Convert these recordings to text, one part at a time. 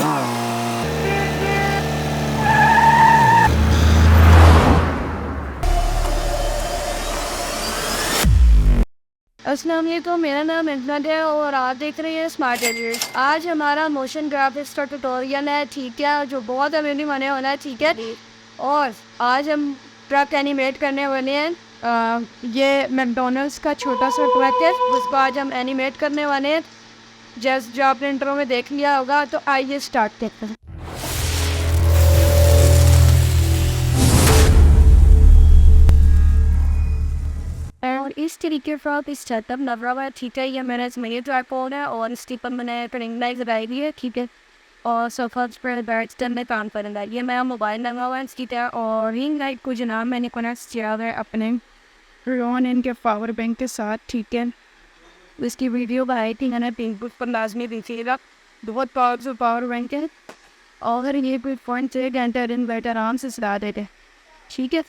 अस्सलाम वालेकुम, मेरा नाम इज़्ज़त है और आप देख रहे हैं स्मार्ट एडिट। आज हमारा मोशन ग्राफिक्स का ट्यूटोरियल है, ठीक है, जो बहुत अमेजिंग होने वाला है, ठीक है। और आज हम ट्रक एनिमेट करने वाले हैं। ये मैकडॉनल्ड्स का छोटा सा ट्रक है, उसको आज हम एनिमेट करने वाले हैं। जैसे जो आपने इंट्रो में देख लिया होगा, तो आइए स्टार्ट करते हैं। और इस तरीके से आप इस सेटअप लग रहा है, ठीक है। ये मेरा मेरे ट्राइपॉड है और इसके पर मैंने रिंग लाइट लगाई हुई है, ठीक है। और सोफा पर बैठ में काम करेंगे। ये मेरा मोबाइल लगा हुआ है इसकी तरह, और रिंग लाइट को जनाब मैंने कनेक्ट किया हुआ है अपने रॉन इनके पावर बैंक के साथ, ठीक है। इसकी वीडियो बनाई थी मैंने, पिंक पर लाजमी देखिएगा, बहुत पावरफुल पावर बैंक है। और ये कोई 0.6 घंटे दिन बैठ आराम से चला देते, ठीक है।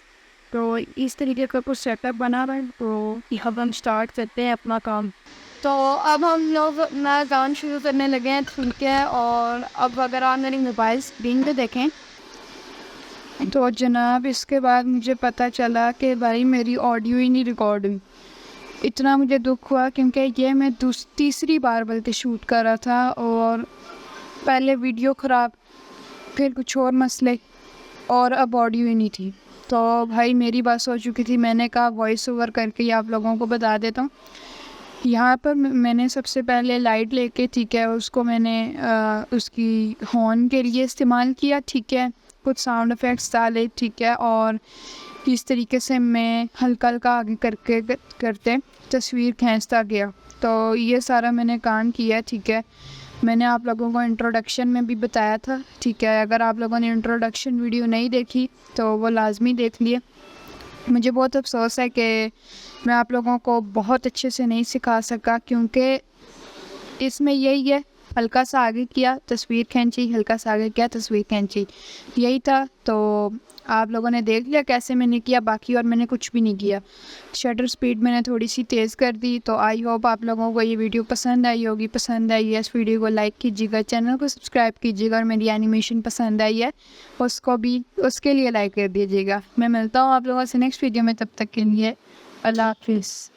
तो इस तरीके का कुछ सेटअप बना रहे हैं, तो अब हम स्टार्ट करते हैं अपना काम। तो अब हम लोग नया काम शुरू करने लगे हैं, ठीक है। और अब अगर आप मेरी मोबाइल स्क्रीन पे देखें तो जनाब इसके बाद मुझे पता चला कि भाई मेरी ऑडियो ही नहीं रिकॉर्ड हुई। इतना मुझे दुख हुआ क्योंकि ये मैं तीसरी बार बल्कि शूट कर रहा था, और पहले वीडियो ख़राब, फिर कुछ और मसले, और अब ऑडियो ही नहीं थी। तो भाई मेरी बात हो चुकी थी, मैंने कहा वॉइस ओवर करके ही आप लोगों को बता देता हूँ। यहाँ पर मैंने सबसे पहले लाइट लेके, ठीक है, उसको मैंने उसकी हॉर्न के लिए इस्तेमाल किया, ठीक है। कुछ साउंड इफ़ेक्ट्स डाले, ठीक है। और इस तरीके से मैं हल्का हल्का आगे करते तस्वीर खींचता गया। तो ये सारा मैंने काम किया, ठीक है। मैंने आप लोगों को इंट्रोडक्शन में भी बताया था, ठीक है। अगर आप लोगों ने इंट्रोडक्शन वीडियो नहीं देखी तो वो लाजमी देख लिए। मुझे बहुत अफसोस है कि मैं आप लोगों को बहुत अच्छे से नहीं सिखा सका, क्योंकि इसमें यही है, हल्का सा आगे किया तस्वीर खींची, हल्का सा आगे किया तस्वीर खींची, यही था। तो आप लोगों ने देख लिया कैसे मैंने किया, बाकी और मैंने कुछ भी नहीं किया। शटर स्पीड मैंने थोड़ी सी तेज़ कर दी। तो आई होप आप लोगों को ये वीडियो पसंद आई होगी। पसंद आई है इस वीडियो को लाइक कीजिएगा, चैनल को सब्सक्राइब कीजिएगा, और मेरी एनिमेशन पसंद आई है उसको भी, उसके लिए लाइक कर दीजिएगा। मैं मिलता हूँ आप लोगों से नेक्स्ट वीडियो में, तब तक के लिए अल्लाह हाफिज़।